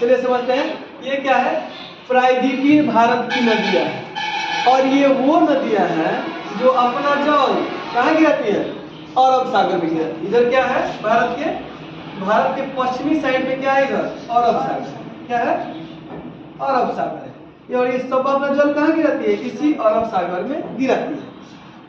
चलिए समझते हैं ये क्या है, प्रायद्वीपीय भारत की नदियां हैं। और ये वो नदियां हैं जो अपना जल कहाँ गिराती है, अरब सागर में गिराती है। इधर क्या है, भारत के पश्चिमी साइड में क्या है, इधर अरब सागर, क्या है, अरब सागर है। और ये सब अपना जल कहाँ गिराती है, इसी अरब सागर में गिराती है।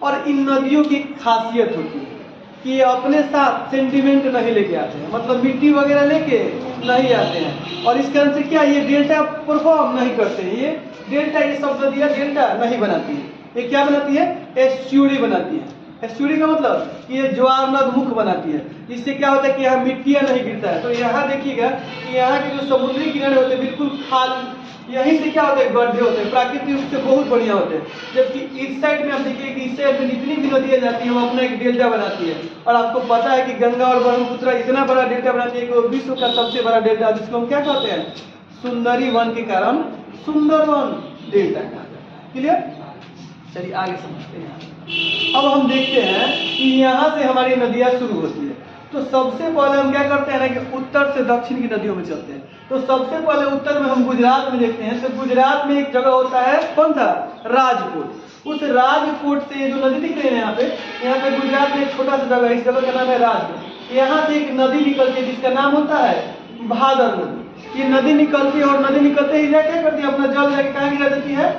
और इन नदियों की खासियत होती है कि ये अपने साथ सेंटिमेंट नहीं लेके आते हैं, मतलब मिट्टी वगैरह लेके नहीं आते हैं। और इस कारण से क्या, ये डेल्टा परफॉर्म नहीं करते हैं। ये डेल्टा, ये सब नदियाँ डेल्टा नहीं बनाती है, ये क्या बनाती है, एस्चुरी बनाती है। एस्चुरी का मतलब ये ज्वार नद मुख बनाती है। इससे क्या होता है कि यहाँ मिट्टियाँ नहीं गिरता है। तो यहाँ देखिएगा कि यहाँ के जो समुद्री किनारे होते हैं बिल्कुल खाली, यहीं से क्या होता है, गड्ढे होते हैं, प्राकृतिक रूप से बहुत बढ़िया होते हैं। जबकि इस साइड में आप देखिए कि इस साइड में जितनी भी नदियाँ जाती हैं वो अपना एक डेल्टा बनाती है। और आपको पता है कि गंगा और ब्रह्मपुत्र इतना बड़ा डेल्टा बनाती है कि वो विश्व का सबसे बड़ा डेल्टा, जिसको हम क्या कहते हैं, सुंदरी वन के कारण सुंदरवन डेल्टा कहते हैं। क्लियर, चलिए आगे समझते हैं। अब हम देखते हैं कि यहाँ से हमारी नदियाँ शुरू होती है। तो सबसे पहले हम क्या करते हैं ना कि उत्तर से दक्षिण की नदियों में चलते हैं। तो सबसे पहले उत्तर में हम गुजरात में देखते हैं। तो गुजरात में एक जगह होता है, कौन सा, राजकोट। उस राजकोट से जो नदी दिख रही है यहाँ पे गुजरात में एक छोटा सा जगह है, इस जगह का नाम है राजकोट। यहाँ से एक नदी निकलती है जिसका नाम होता है भादर नदी। ये नदी निकलती है और नदी निकलते ही क्या करती है, अपना जल जाके कहाँ गिरा देती है,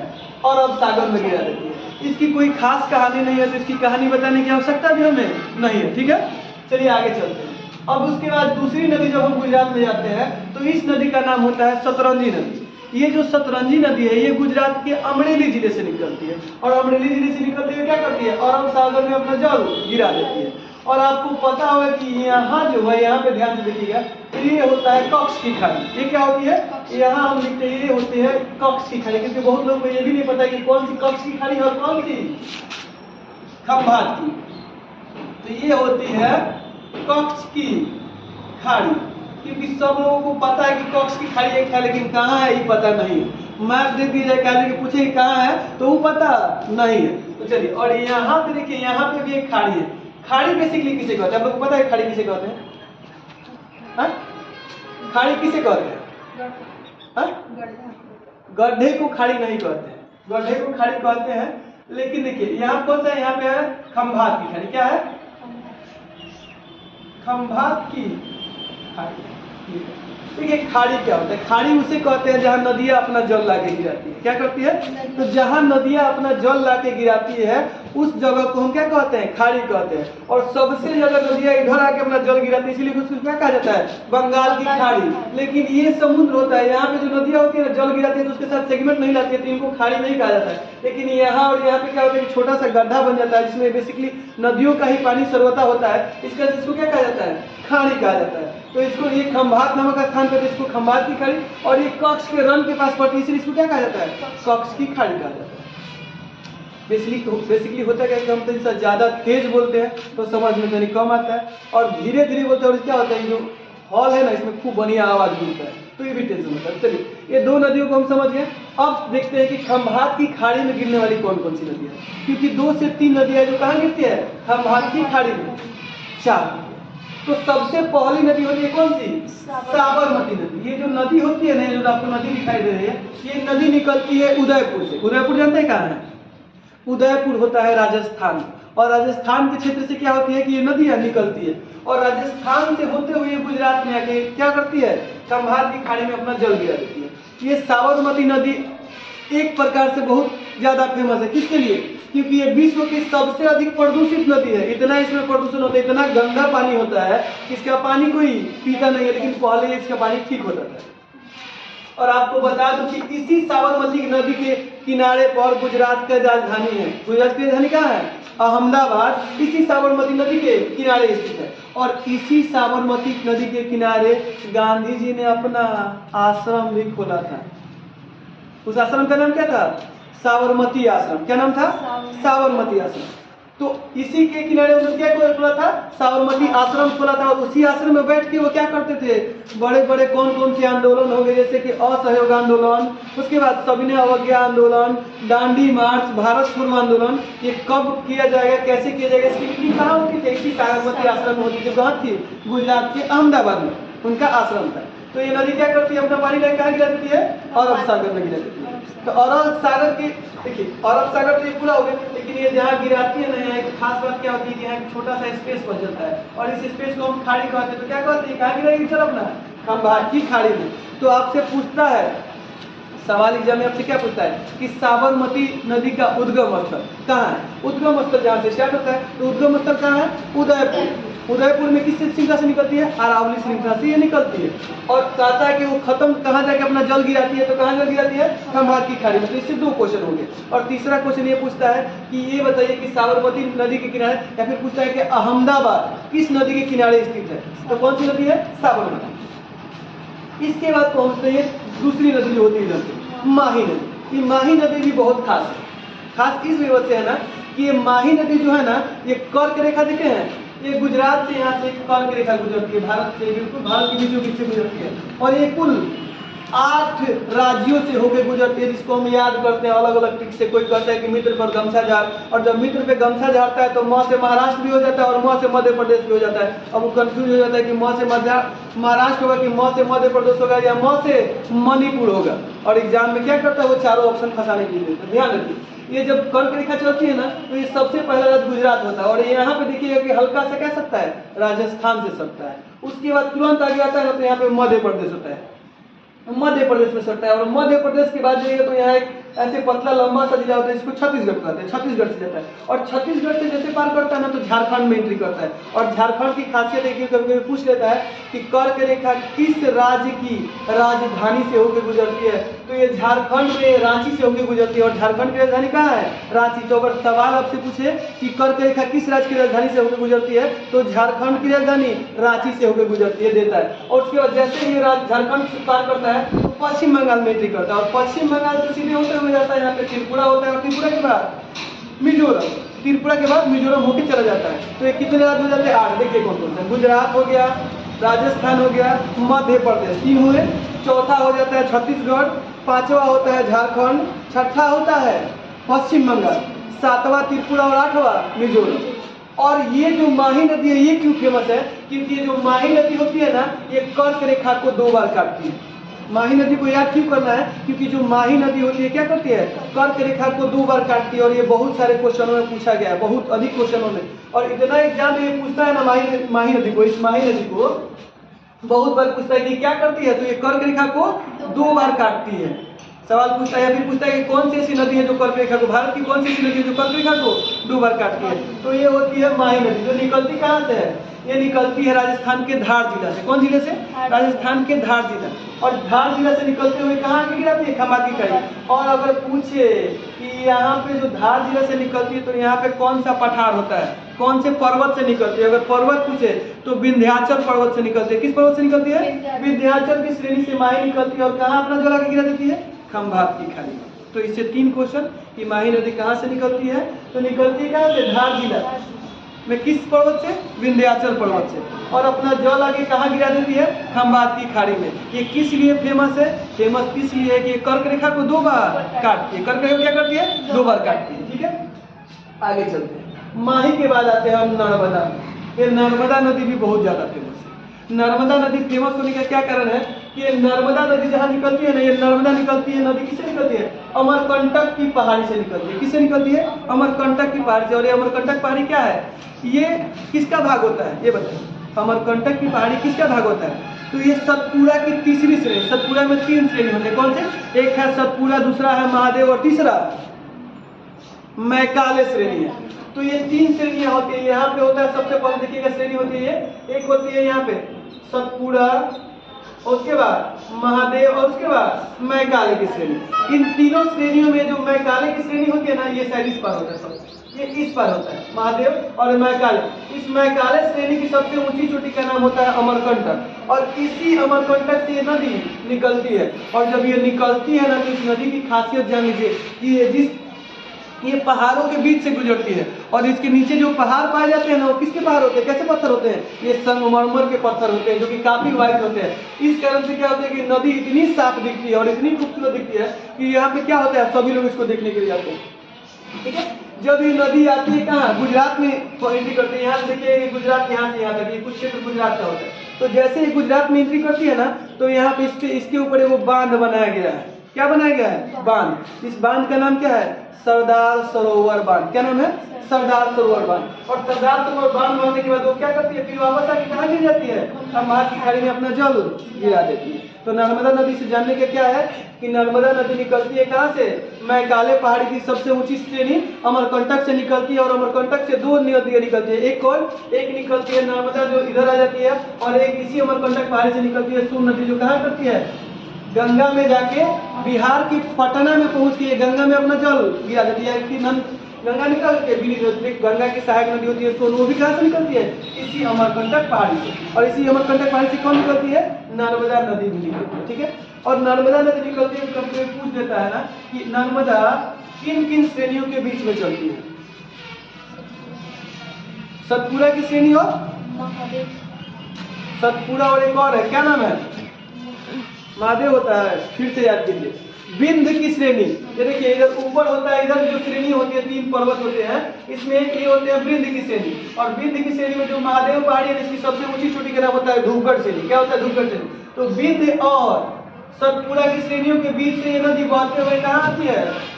अरब सागर में गिरा देती है। इसकी कोई खास कहानी नहीं है, तो इसकी कहानी बताने की आवश्यकता भी हमें नहीं है। ठीक है, चलिए आगे चलते हैं। अब उसके बाद दूसरी नदी जब हम गुजरात में जाते हैं तो इस नदी का नाम होता है सतरंजी नदी। ये जो सतरंजी नदी है ये गुजरात के अमरेली जिले से निकलती है। और अमरेली जिले से निकलते हुए क्या करती है, अरब सागर में अपना जल गिरा देती है। और आपको पता होगा कि यहाँ जो है, यहाँ पे ध्यान से देखिएगा, ये होता है कक्ष की खाड़ी। ये क्या होती है, यहाँ हम लिखते हैं ये होती है कक्ष की खाड़ी, क्योंकि बहुत लोगों को ये भी नहीं पता कि कौन सी कक्ष की खाड़ी और कौन सी खंभात की। तो ये होती है कक्ष की खाड़ी, क्योंकि सब लोगों को पता है कि कक्ष की खाड़ी एक है, लेकिन कहाँ है ये पता नहीं है। मैप दे दिया जाए, काले के पूछे कहाँ है तो वो पता नहीं है। तो चलिए, और यहाँ पे देखिए, यहाँ पे भी एक खाड़ी है। खाड़ी बेसिकली किसे कहते हैं, आप लोग को पता है खाड़ी किसे कहते हैं, हाँ? खाड़ी किसे कहते हैं, हाँ? गड्ढे को खाड़ी नहीं कहते हैं, गड्ढे को खाड़ी कहते हैं। लेकिन देखिए यहाँ कौन सा है, यहाँ पे है खंभात की खाड़ी। क्या है, खंभात की खाड़ी। देखिए खाड़ी क्या होता है, खाड़ी उसे कहते हैं जहाँ नदियाँ अपना जल लाके गिराती है। क्या करती है, तो जहाँ नदियाँ अपना जल लाके गिराती है उस जगह को हम क्या कहते हैं, खाड़ी कहते हैं। और सबसे ज्यादा नदियाँ इधर आके अपना जल गिराती है, इसलिए उसको क्या कहा जाता है, बंगाल की खाड़ी। लेकिन ये समुद्र होता है, यहाँ पे जो नदियाँ होती है जल गिराती है तो उसके साथ सेगमेंट नहीं लाती है, तो इनको खाड़ी नहीं कहा जाता है। लेकिन यहाँ और यहाँ पे क्या होता है, छोटा सा गड्ढा बन जाता है जिसमें बेसिकली नदियों का ही पानी सर्वथा होता है, इसका इसको क्या कहा जाता है, खाड़ी कहा जाता है। तो इसको ये खंभात नामक स्थान पर इसको खंभात की खाड़ी, और ये कक्ष के रन के पास पड़ती है इसलिए इसको क्या कहा जाता है, कक्ष की खाड़ी कहा जाता है। बेसिकली होता है कि हम तो ज्यादा तेज बोलते हैं तो समझ में थोड़ी कम आता है, और धीरे धीरे बोलते हैं और क्या होता है, जो हॉल है ना इसमें खूब बढ़िया आवाज मिलता है, तो ये भी टेंशन होता है। चलिए ये दो नदियों को हम समझ गए। अब देखते हैं कि खंभात की खाड़ी में गिरने वाली कौन कौन सी नदियाँ, क्योंकि 2 से 3 नदियाँ जो कहाँ गिरती है, खंभात की खाड़ी में 4। तो सबसे पहली नदी होती है कौन सी, साबरमती नदी। ये जो नदी होती है ना, जो आपको नदी दिखाई दे रही है, ये नदी निकलती है उदयपुर से। उदयपुर जानते हैं कहाँ है, उदयपुर होता है राजस्थान। और राजस्थान के क्षेत्र से क्या होती है कि ये नदियाँ निकलती है, और राजस्थान से होते हुए गुजरात में आके क्या करती है, खंभात की खाड़ी में अपना जल गिरा देती है। ये साबरमती नदी एक प्रकार से बहुत ज्यादा फेमस है, किसके लिए, क्योंकि ये विश्व की सबसे अधिक प्रदूषित नदी है। इतना इसमें प्रदूषण होता है, इतना गंदा पानी होता है, इसका पानी कोई पीता नहीं है, लेकिन पहले इसका पानी ठीक होता था। और आपको बता दूं कि इसी साबरमती नदी के किनारे पर गुजरात की राजधानी है। गुजरात की राजधानी कहाँ है, अहमदाबाद। इसी साबरमती नदी के किनारे स्थित है। और इसी साबरमती नदी के किनारे गांधी जी ने अपना आश्रम भी खोला था। उस आश्रम का नाम क्या था, साबरमती आश्रम। क्या नाम था, साबरमती आश्रम। तो इसी के किनारे उन्होंने क्या खोला था, साबरमती आश्रम खोला था। और उसी आश्रम में बैठ के वो क्या करते थे, बड़े बड़े कौन कौन से आंदोलन हो गए, जैसे कि असहयोग आंदोलन, उसके बाद सविनय अवज्ञा आंदोलन, दांडी मार्च, भारत छोड़ो आंदोलन। ये कब किया जाएगा, कैसे किया जाएगा, इसकी मीटिंग कहाँ होती थी, इसी साबरमती आश्रम में होती थी। कहाँ थी, गुजरात के अहमदाबाद में उनका आश्रम था। तो ये नदी क्या करती है, अपना पानी लेकर कहाँ गिरा देती है, अरब सागर में गिरा देती है। तो अरब सागर के देखिए, अरब सागर तो ये पूरा हो गया, लेकिन ये जहाँ गिराती है ना, यहाँ एक खास बात क्या होती है कि यहाँ एक छोटा सा स्पेस बच जाता है, और इस स्पेस को हम खाड़ी कहते हैं। तो क्या कहते हैं, कहाँ गिराएगी सर अपना, खंभात की खाड़ी में। तो आपसे पूछता है सवाल एग्जाम में, आपसे क्या पूछता है कि साबरमती नदी का उद्गम स्थल कहाँ है। उद्गम स्थल जहाँ से स्टार्ट होता है, तो उद्गम स्थल कहाँ है, उदयपुर। उदयपुर में किस श्रृंखला से निकलती है, अरावली श्रृंखला से ये निकलती है। और कहता है कि वो खत्म कहाँ जाके अपना जल गिराती है, तो कहाँ जल गिराती है, खंभात की खाड़ी में। तो इससे 2 क्वेश्चन हो गए। और तीसरा क्वेश्चन ये पूछता है कि ये बताइए कि साबरमती नदी के किनारे, या फिर पूछता है कि अहमदाबाद किस नदी के किनारे स्थित है। तो कौन सी नदी है, साबरमती। इसके बाद पहुंचते हैं दूसरी नदी जो होती है इधर से, माही नदी। ये माही नदी भी बहुत खास है। खास किस वजह से है ना कि ये माही नदी जो है ना, ये कर्क रेखा देखे हैं, ये गुजरात से यहाँ से कर्क रेखा गुजरती है, भारत से बिल्कुल भारत के बीचों बीच से गुजरती है। और ये कुल 8 राज्यों से होकर गुजरती है, जिसको हम याद करते हैं अलग अलग ट्रिक से। कोई कहता है कि मित्र पर गमछा झाड़, और जब मित्र पे गमछा झाड़ता है तो म से महाराष्ट्र भी हो जाता है और म से मध्य प्रदेश भी हो जाता है। अब वो कंफ्यूज हो जाता है कि म से महाराष्ट्र होगा कि म से मध्य प्रदेश होगा या म से मणिपुर होगा। और एग्जाम में क्या करता है, वो चारों ऑप्शन फंसाने के लिए। तो ध्यान रखिए, ये जब कर्क रेखा चलती है ना, तो ये सबसे पहला राज्य गुजरात होता है। और यहाँ पे देखिएगा कि हल्का सा क्या सकता है, राजस्थान से सकता है। उसके बाद तुरंत आगे आता है ना, तो यहाँ पे मध्य प्रदेश होता है, मध्य प्रदेश में सकता है। और मध्य प्रदेश के बाद जाइएगा तो यहाँ एक ऐसे पतला लंबा सा जिला होता है, जिसको छत्तीसगढ़ कहते हैं, छत्तीसगढ़ से जाता है। और छत्तीसगढ़ से जैसे पार करता है ना, तो झारखंड में एंट्री करता है। और झारखंड की खासियत देखिए, कभी कभी पूछ लेता है कि कर्क रेखा किस राज्य की राजधानी से होकर गुजरती है। तो ये झारखंड में रांची से होकर गुजरती है। और झारखंड की राजधानी कहाँ है, रांची। तो अगर सवाल आपसे पूछे कि कर्क रेखा किस राज्य की राजधानी से होकर गुजरती है, तो झारखंड की राजधानी रांची से होकर गुजरती है, देता है। और उसके बाद जैसे ये झारखंड से पार करता है तो पश्चिम बंगाल में एंट्री करता है। और पश्चिम बंगाल से सीधे होते हुए जाता है, यहाँ पे त्रिपुरा होता है, और त्रिपुरा के बाद मिजोरम, त्रिपुरा के बाद मिजोरम होकर चला जाता है। तो ये कितने राज्य हो जाते हैं, 8। देखिए कौन कौन से, गुजरात हो गया, राजस्थान हो गया, मध्य प्रदेश 3 हुए, चौथा हो जाता है छत्तीसगढ़, 5वां होता है झारखंड, 6ठा होता है पश्चिम बंगाल, 7वां त्रिपुरा और 8वां मिजोरम। और ये जो माही नदी है ये क्यों फेमस है, क्योंकि ये जो माही नदी होती है ना, ये कर्क रेखा को 2 बार काटती है। माही नदी को याद क्यों करना है, क्योंकि जो माही नदी होती है क्या करती है, कर्क रेखा को 2 बार काटती है। और ये बहुत सारे क्वेश्चनों में पूछा गया है, बहुत अधिक क्वेश्चनों में। और इतना एग्जाम में ये पूछता है ना माही नदी को, इस माही नदी को बहुत बार पूछता है कि क्या करती है, तो ये कर्क रेखा को 2 बार काटती है। सवाल पूछता है, या फिर पूछता है कि कौन सी ऐसी नदी है जो कर्क रेखा को, भारत की कौन सी ऐसी नदी है जो कर्क रेखा को 2 बार काटती है। तो ये होती है माही नदी, जो निकलती कहाँ से है, ये निकलती है राजस्थान के धार जिला से। कौन जिले से, राजस्थान के धार जिला। और धार जिला से निकलते हुए कहाँ आगे गिराती है, खंभात की खाड़ी। और अगर पूछे कि यहाँ पे जो धार जिला से निकलती है, तो यहाँ पे कौन सा पठार होता है, कौन से पर्वत से निकलती है। अगर पर्वत पूछे तो विंध्याचल पर्वत से निकलती है। किस पर्वत से निकलती है, विंध्याचल की श्रेणी से माही निकलती है। और कहाँ अपना जल आगे गिरा देती है, खंभात की खाड़ी। तो इससे 3 क्वेश्चन कि माही नदी कहाँ से निकलती है, तो निकलती है कहाँ से, धार जिला में। किस पर्वत से, विंध्याचल पर्वत से। और अपना जल आगे कहाँ गिरा देती है, खंभात की खाड़ी में। ये किस लिए फेमस है, फेमस इसलिए है कि ये कर्क रेखा को 2 बार काटती है। कर्क रेखा क्या करती है, 2 बार काटती है। ठीक है, आगे चलते हैं। माही के बाद आते हैं हम नर्मदा। ये नर्मदा नदी भी बहुत ज्यादा फेमस है। नर्मदा नदी फेमस होने का क्या कारण है कि ये नर्मदा नदी जहाँ निकलती है ना, ये नर्मदा निकलती है, नदी किससे निकलती है, अमरकंटक की पहाड़ी से निकलती है। किससे निकलती है, अमरकंटक की पहाड़ी से। और ये अमरकंटक पहाड़ी क्या है, ये किसका भाग होता है, ये बताइए। अमरकंटक की पहाड़ी किसका भाग होता है, तो ये सतपुड़ा की तीसरी श्रेणी। सतपुड़ा में 3 श्रेणी होते हैं, कौन से, एक है सतपुड़ा, दूसरा है महादेव और तीसरा मैकाले श्रेणी है। तो ये 3 श्रेणियां होती है। यहाँ पे होता है सबसे पहले देखिएगा श्रेणी होती है, एक होती है यहाँ पे सतपुड़ा, उसके बाद महादेव और उसके बाद मैकाले की श्रेणी। इन तीनों श्रेणियों में जो मैकाले की श्रेणी होती है ना, ये शायद इस पर होता है, सब ये इस पर होता है, महादेव और मैकाले। इस मैकाले श्रेणी की सबसे ऊंची चोटी का नाम होता है अमरकंटक। और इसी अमरकंटक से ये नदी निकलती है। और जब ये निकलती है ना, तो इस नदी की खासियत जान लीजिए कि ये पहाड़ों के बीच से गुजरती है। और इसके नीचे जो पहाड़ पाए जाते हैं ना, वो किसके पहाड़ होते हैं, कैसे पत्थर होते हैं, ये संगमरमर के पत्थर होते हैं, जो कि काफी व्हाइट होते हैं। इस कारण से क्या होता है कि नदी इतनी साफ दिखती है और इतनी खूबसूरत दिखती है कि यहाँ पे क्या होता है, सभी लोग इसको देखने के लिए आते हैं। ठीक है, जब ये नदी आती है कहाँ, गुजरात में एंट्री करती है। यहाँ से देखिए गुजरात, यहाँ से यहाँ तक ये कुछ क्षेत्र गुजरात का होता है। तो जैसे ही गुजरात में एंट्री करती है ना, तो यहाँ पे इसके ऊपर वो बांध बनाया गया है। क्या बनाया गया है? बांध। इस बांध का नाम क्या है? सरदार सरोवर बांध। क्या नाम है? सरदार सरोवर बांध। और सरदार सरोवर बांध बनने के बाद वो क्या करती है, फिर वापस आके कहाँ गिर जाती है? अमार की खाड़ी में अपना जल गिरा देती है। तो नर्मदा नदी से जानने का क्या है कि नर्मदा नदी निकलती है कहाँ से? मैकाले पहाड़ी की सबसे ऊंची श्रेणी अमरकंटक से निकलती है। और अमरकंटक से दो नदियां निकलती है। एक कौन? एक निकलती है नर्मदा जो इधर आ जाती है, और एक इसी अमरकंटक पहाड़ी से निकलती है सोन नदी, जो कहाँ करती है? गंगा में जाके बिहार की पटना में पहुंच के गंगा में अपना जल गिरा देती है। कि गंगा निकल के गंगा की सहायक नदी होती है सोन, वो भी कहाँ से निकलती है? इसी अमरकंटक पहाड़ी से। और इसी अमरकंटक पहाड़ी से कौन निकलती है? नर्मदा नदी भी निकलती है। ठीक है। और नर्मदा नदी निकलती है, कभी कोई पूछ देता है ना कि नर्मदा किन किन श्रेणियों के बीच में चलती है? सतपुरा की श्रेणी और सतपुरा, और एक और है, क्या नाम है? महादेव होता है। फिर से याद कीजिए, विंध्य की श्रेणी। ये देखिए इधर ऊपर होता है, इधर जो श्रेणी होती है, 3 पर्वत होते हैं, इसमें ये होते हैं विंध्य की श्रेणी। और विंध्य की श्रेणी में जो महादेव पहाड़ी है, इसकी सबसे ऊंची चोटी का नाम होता है धूपगढ़ श्रेणी। क्या होता है? धूपगढ़ श्रेणी। तो विंध्य और सतपुरा की श्रेणियों के बीच से ये नदी बहते हुए कहाँ आती है?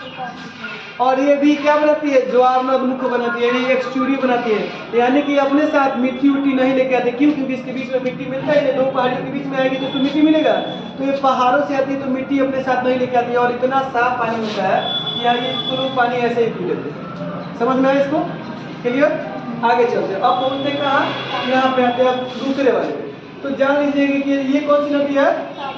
और ये भी क्या बनाती है? ज्वार नदमुख बनाती है, यानी एक्सचूरी बनाती है। यानी कि अपने साथ मिट्टी उट्टी नहीं लेके आते। क्यों? क्योंकि इसके बीच में मिट्टी मिलता ही नहीं। 2 पहाड़ियों के बीच में आएगी तो मिट्टी मिलेगा। तो ये पहाड़ों से आती है तो मिट्टी अपने साथ नहीं लेके आती है। और इतना साफ पानी होता है कि यहाँ ये इसको लोग पानी ऐसे ही पी लेते हैं। समझ में आया इसको? क्लियर? आगे चलते हैं। अब पहुंचते कहाँ? यहाँ पे आते हैं दूसरे वाले पे। तो जान लीजिएगा कि ये कौन सी नदी है?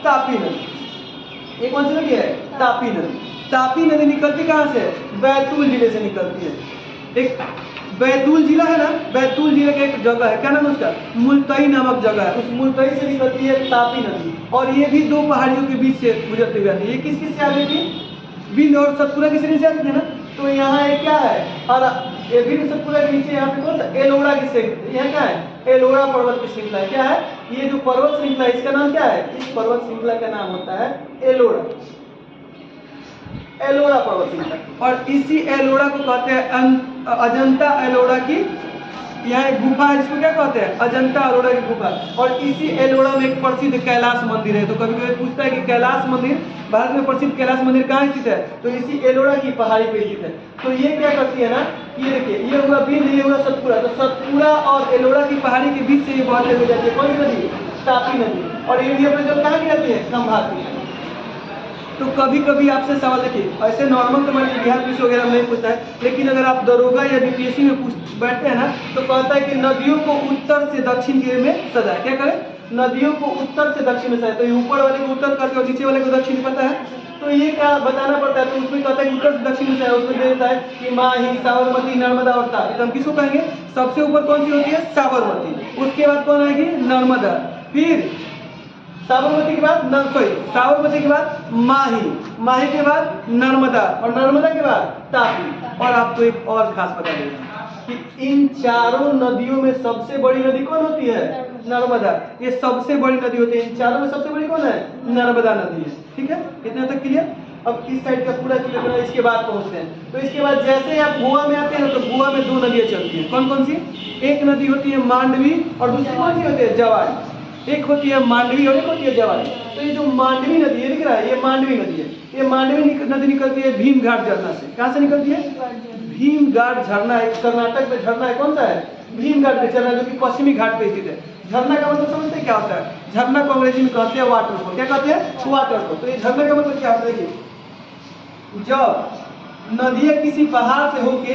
तापी नदी। ये कौन सी नदी है? तापी नदी। तापी नदी निकलती कहाँ से? बैतूल जिले से निकलती है। एक बैतूल जिला है ना, बैतूल जिले का एक जगह है, क्या नाम है उसका? मुल्तई नामक जगह है। उस मुल्तई से निकलती है तापी नदी। और ये भी 2 पहाड़ियों के बीच से गुजरते हुए आती है। ये किस किस से आती थी? विंध्य और सतपुरा की श्रेणी से आती है ना। तो यहाँ एक क्या है? और ये विंध्य सतपुरा के नीचे यहाँ पे कौन सा? एलोरा की श्रेणी। यहाँ क्या है? एलोरा पर्वत की श्रृंखला। क्या है ये जो पर्वत श्रृंखला, इसका नाम क्या है? इस पर्वत श्रृंखला का नाम होता है एलोरा। एलोरा पर्वत श्रृंखला। और इसी एलोरा को कहते हैं अजंता एलोरा की, यहाँ एक गुफा है जिसको क्या कहते हैं? अजंता एलोरा की गुफा। और इसी एलोरा में एक प्रसिद्ध कैलाश मंदिर है। तो कभी कभी पूछता है कि कैलाश मंदिर, भारत में प्रसिद्ध कैलाश मंदिर कहाँ स्थित है? तो इसी एलोरा की पहाड़ी पे स्थित है। तो ये क्या करती है ना, ये देखिए ये हुआ विंध्य, ये हुआ सतपुरा। तो सतपुरा और एलोरा की पहाड़ी के बीच से ये बहते हुए जाती है। कौन सी नदी? तापी नदी। और ये अपने जब कहाँ गिरती है? खंभात में। तो कभी कभी आपसे सवाल, देखिए ऐसे नॉर्मल तो मैंने बिहार पुलिस वगैरह में नहीं पूछता है, लेकिन अगर आप दरोगा या बीपीएससी में बैठते हैं ना, तो कहता है कि नदियों को उत्तर से दक्षिण में सजाए। क्या करें? नदियों को उत्तर से दक्षिण में सजाए। तो ये ऊपर वाले को उत्तर करके और नीचे वाले को दक्षिण पता है, तो ये क्या बताना पड़ता है? तो उसमें कहता है उत्तर से दक्षिण में सजाए। उसमें दे देता है कि माही, साबरमती, नर्मदा और तापी। तो हम किसको कहेंगे? सबसे ऊपर कौन सी होती है? साबरमती। उसके बाद कौन आएगी? नर्मदा। फिर साबरमती के बाद साबरमती के बाद माही, माही के बाद नर्मदा, और नर्मदा के बाद तापी। और आपको एक और खास बता दें कि इन चारों नदियों में सबसे बड़ी नदी कौन होती है? नर्मदा। ये सबसे बड़ी नदी होती है। इन चारों में सबसे बड़ी कौन है? नर्मदा नदी है। ठीक है, इतना तक क्लियर? अब इस साइड का पूरा क्लियर, इसके बाद पहुंचते हैं। तो इसके बाद जैसे आप गोवा में आते हैं तो गोवा में 2 नदियां चलती हैं। कौन कौन सी? एक नदी होती है मांडवी, और दूसरी कौन सी होती है? जवाई। एक होती है मांडवी और एक होती है जवाई। तो ये जो मांडवी नदी है, दिख रहा है, ये मांडवी नदी है। ये मांडवी नदी निकलती है भीमघाट झरना से। कहाँ से निकलती है? भीमघाट झरना है, कर्नाटक में झरना है। कौन सा है? भीमघाट पे झरना, जो कि पश्चिमी घाट पे स्थित है। झरना का मतलब समझते हैं क्या होता है? झरना को अंग्रेजी में कहते हैं वाटरफॉल। क्या कहते हैं? वाटरफॉल। तो ये झरना का मतलब क्या होता है? देखिए जब नदियां किसी पहाड़ से होके,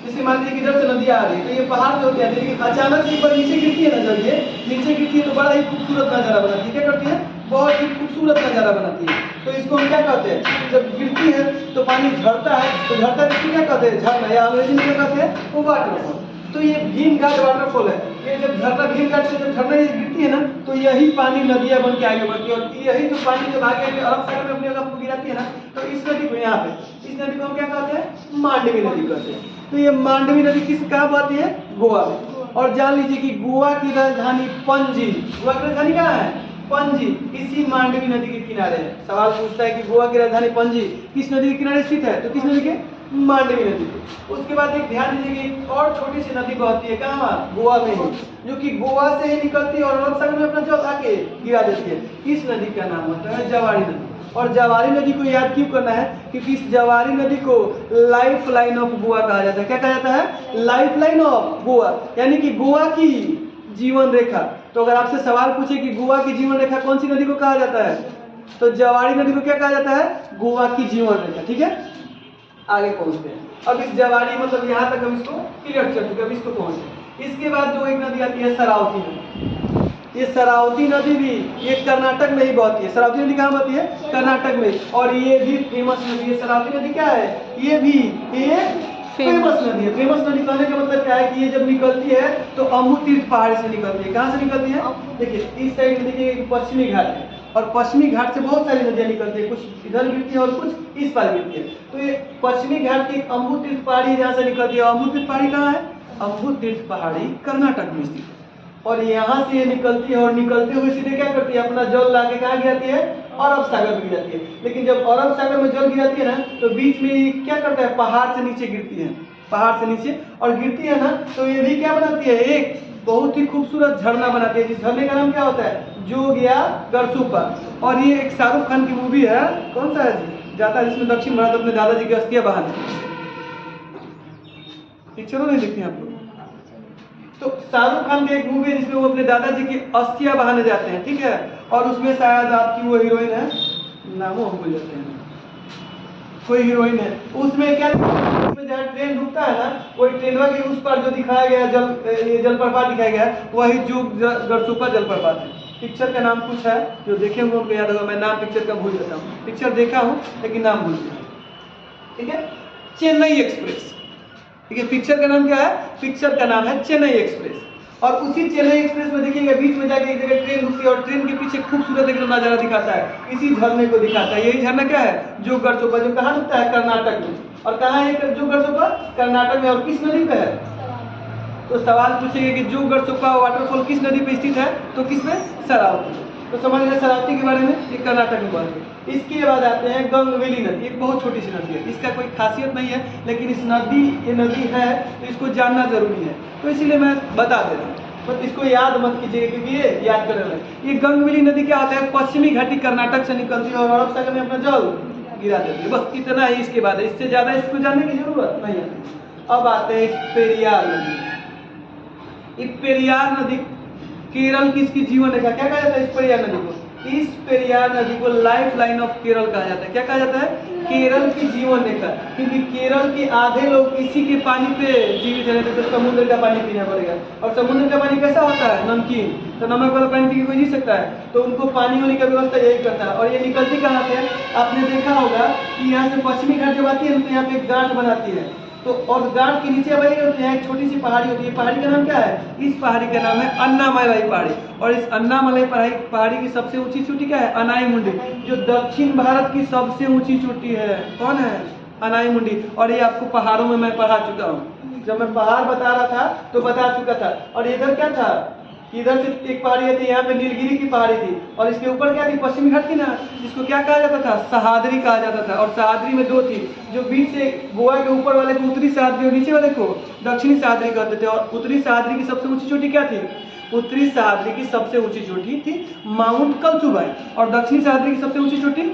जैसे मान लीजिए इधर से नदियां आ रही है, तो ये पहाड़ से होती है, लेकिन अचानक से एक बार नीचे गिरती है ना, जब ये नीचे गिरती है तो बड़ा ही खूबसूरत नजारा बनाती है। क्या करती है? बहुत ही खूबसूरत नजारा बनाती है। तो इसको हम क्या कहते हैं? जब गिरती है तो पानी झड़ता है, तो झड़ता है इसको क्या कहते हैं? झरना, या अंग्रेजी में क्या कहते हैं? वो वाटरफॉल। तो ये भीमघाट वाटरफॉल है। ये जब झरना, भीमघाट से जब झरना गिरती है ना, तो यही पानी नदियां बन के आगे बढ़ती है। और यही जो पानी जब आगे अरब सागर में अपने जगह गिराती है ना, तो इस नदी को, यहाँ पे इस नदी को हम क्या कहते हैं? मांडवी नदी कहते हैं। तो ये मांडवी नदी किस कहाँ बहती है? गोवा में। और जान लीजिए कि गोवा की राजधानी पणजी, गोवा की राजधानी कहाँ है? पणजी, इसी मांडवी नदी के किनारे है। सवाल पूछता है कि गोवा की राजधानी पणजी किस नदी के किनारे स्थित है? तो किस नदी के? मांडवी नदी को। उसके बाद एक ध्यान दीजिए एक और छोटी सी नदी बहती है, कहाँ, गोवा में ही, जो कि गोवा से ही निकलती है और अरब सागर में अपना जल आके गिरा देती है। इस नदी का नाम होता है जवारी नदी। और जवारी नदी को याद क्यों करना है, क्योंकि इस जवारी नदी को लाइफ लाइन ऑफ गोवा कहा जाता है। क्या कहा जाता है, लाइफ लाइन ऑफ गोवा, यानी कि गोवा की जीवन रेखा। तो अगर आपसे सवाल पूछे कि गोवा की जीवन रेखा कौन सी नदी को कहा जाता है, तो जवारी नदी को क्या कहा जाता है, गोवा की जीवन रेखा। ठीक है, आगे पहुंचते हैं। अब इस जवारी मतलब यहाँ तक हम इसको क्लियर कर चुके, अब इसको पहुंचे। इसके बाद जो एक नदी आती है शरावती नदी। ये शरावती नदी भी ये कर्नाटक में ही बहती है। शरावती नदी कहाँ बहती है, कर्नाटक में, और ये भी फेमस नदी है। शरावती नदी क्या है, ये भी फेमस नदी है। फेमस नदी कहने का मतलब क्या है कि ये जब निकलती है तो अम्बू तीर्थ पहाड़ से निकलती है। कहाँ से निकलती है, देखिए इस साइड में देखिए पश्चिमी घाट है, और पश्चिमी घाट से बहुत सारी नदियां निकलती है, कुछ इधर गिरती है और कुछ इस पार गिरती है। तो ये पश्चिमी घाट की अम्बू तीर्थ पहाड़ी जहाँ से निकलती है। अम्बू तीर्थ पहाड़ी कहाँ है, अम्बू तीर्थ पहाड़ी कर्नाटक में स्थित है। और यहाँ से ये निकलती है और निकलते हुए सीधे क्या करती है, अपना जल लाके कहाँ गिराती है, अरब सागर में गिराती है। लेकिन जब अरब सागर में जल गिराती है ना, तो बीच में ये क्या करता है, पहाड़ से नीचे गिरती है, पहाड़ से नीचे और गिरती है ना, तो ये भी क्या बनाती है, एक बहुत ही खूबसूरत झरना बनाती है। जिस झरने का नाम क्या होता है, जोग या गरसुपा। और ये एक शाहरुख खान की मूवी है, कौन सा है जी, जाता है जिसमें दक्षिण भारत अपने दादाजी की अस्थियां बहाने। पिक्चरों नहीं देखते आप लोग, तो शाहरुख खान की एक मूवी है जिसमें वो अपने दादाजी की अस्थियां बहाने जाते हैं। ठीक है, और उसमें शायद आपकी वो हीरोइन है, नामों हम भूल जाते हैं, कोई हीरोइन है उसमें। क्या उसमें जहाँ ट्रेन रुकता है ना, वही ट्रेनवा के उस पर जो दिखाया गया जलप्रपात दिखाया गया है, वही जो गरसुपा जलप्रपात है। पिक्चर का नाम कुछ है, जो देखे होंगे उनको याद होगा, मैं नाम पिक्चर का भूल जाता हूँ। पिक्चर देखा हूँ लेकिन नाम भूल गया। ठीक है, चेन्नई एक्सप्रेस। ठीक है, पिक्चर का नाम क्या है, पिक्चर का नाम है चेन्नई एक्सप्रेस। और उसी चेन्नई एक्सप्रेस में देखिएगा बीच में जाके एक जगह ट्रेन रुकती है और ट्रेन के पीछे खूबसूरत एक नजारा दिखाता है, इसी झरने को दिखाता है। यही झरना क्या है, जो गरसुपा, जो कहाँ रुकता है, कर्नाटक में। और कहाँ है जो गरसुपा, कर्नाटक में, और किस नदी पे है। तो सवाल पूछेंगे कि जो गरसुपा वाटरफॉल किस नदी पे स्थित है, तो किसमें, शरावती। तो समझ गए शरावती के बारे में, ये कर्नाटक में बात है। इसके बाद आते हैं गंगवेली नदी। एक बहुत छोटी सी नदी है, इसका कोई खासियत नहीं है, लेकिन इस नदी, ये नदी है तो इसको जानना जरूरी है, तो इसीलिए मैं बता दे रहा हूँ। बस इसको याद मत कीजिएगा, क्योंकि ये याद करने लगे। ये गंगवेली नदी क्या होता है, पश्चिमी घाटी कर्नाटक से निकलती है और अरब सागर में अपना जल गिरा देती है। बस इतना ही, इसके बाद इससे ज्यादा इसको जानने की जरूरत नहीं है। अब आते हैं पेरियार नदी। पेरियार नदी केरल की इसकी जीवन रेखा, क्या कहा जाता है इस पेरियार नदी को, इस पेरियार नदी को लाइफ लाइन ऑफ केरल कहा जाता है। क्या कहा जाता है, केरल की जीवन रेखा, क्योंकि केरल के आधे लोग इसी के पानी पे जीवित रहते थे। समुद्र का पानी पीना पड़ेगा, और समुद्र का पानी कैसा होता है, नमकीन। तो नमक वाला पानी पी के कोई जी सकता है, तो उनको पानी होने की व्यवस्था यही करता है। और ये निकलती कहाँ से, आपने देखा होगा कि यहाँ से पश्चिमी घाट जब आती है तो यहाँ पे गांठ बनाती है, तो और गांठ के नीचे बनी होती है एक छोटी सी पहाड़ी होती है। पहाड़ी का नाम क्या है, इस पहाड़ी का नाम है अन्नामलाई पहाड़ी। और इस अन्नामलाई पहाड़ी की सबसे ऊंची चोटी क्या है, अनाईमुंडी, जो दक्षिण भारत की सबसे ऊंची चोटी है। कौन है, अनाईमुंडी। और ये आपको पहाड़ों में मैं पढ़ा चुका हूँ, जब मैं पहाड़ बता रहा था तो बता चुका था। और इधर क्या था, इधर से एक पहाड़ी थी, यहाँ पे नीलगिरी की पहाड़ी थी, और इसके ऊपर क्या थी, पश्चिमी घाट थी ना, जिसको क्या कहा जाता था, सहाद्री कहा जाता था। और सहाद्री में दो थी, जो बीच से गोवा के ऊपर वाले को उत्तरी सहाद्री और नीचे वाले को दक्षिणी सहाद्री कहते थे। और उत्तरी सहाद्री की सबसे ऊंची चोटी क्या थी, उत्तरी सहाद्री की सबसे ऊंची चोटी थी माउंट कलसुबाई, और दक्षिणी सहाद्री की सबसे ऊंची चोटी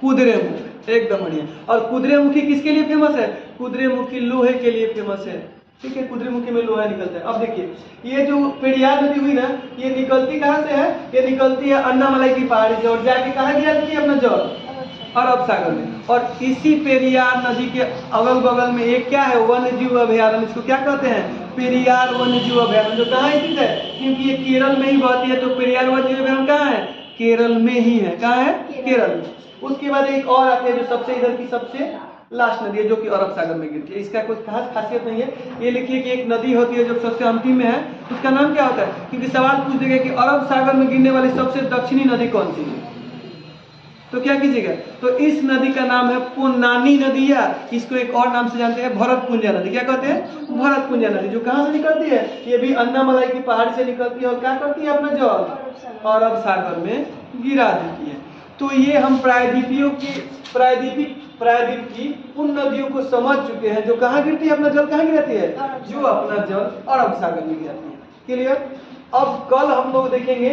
कुद्रेमुख। एकदम बढ़िया। और कुद्रेमुखी किसके लिए फेमस है, कुद्रेमुखी लोहे के लिए फेमस है। ठीक है, कुद्रेमुखी में लोहा निकलता है। अब देखिए ये जो पेरियार नदी हुई ना, ये निकलती कहाँ से है, ये निकलती है अन्नामलाई की पहाड़ी से, और जाके कहाँ गिरती है अपना जल, अरब सागर में। और इसी पेरियार नदी के अगल बगल में एक क्या है, वन्य जीव अभयारण्य। इसको क्या कहते हैं, पेरियार वन्य जीव अभयारण्य, जो कहाँ स्थित है, क्योंकि ये केरल में ही बहती है, तो पेरियार वन्य जीव अभयारण्य कहाँ है, केरल में ही है। कहाँ है, केरल में। उसके बाद एक और आती है जो सबसे इधर की सबसे लास्ट नदी है, जो कि अरब सागर में गिरती है। इसका कोई खास खासियत नहीं है। ये लिखिए कि एक नदी होती है जो सबसे अंतिम में है, उसका नाम क्या होता है, क्योंकि सवाल पूछ देगा कि अरब सागर में गिरने वाली सबसे दक्षिणी नदी कौन सी है, तो क्या कीजिएगा, तो इस नदी का नाम है पुन्नानी नदी, या इसको एक और नाम से जानते हैं भरतपुंजा नदी। क्या कहते हैं, भरतपुंजा नदी, जो कहाँ से निकलती है, ये भी अन्नामलाई की पहाड़ी से निकलती है, और क्या करती है, अपना जल अरब सागर में गिरा देती है। तो ये हम प्रायद्वीप की उन नदियों को समझ चुके हैं जो कहाँ गिरती है, अपना जल कहाँ गिरती है, जो अपना जल अरब सागर में गिरती है। क्लियर। अब कल हम लोग देखेंगे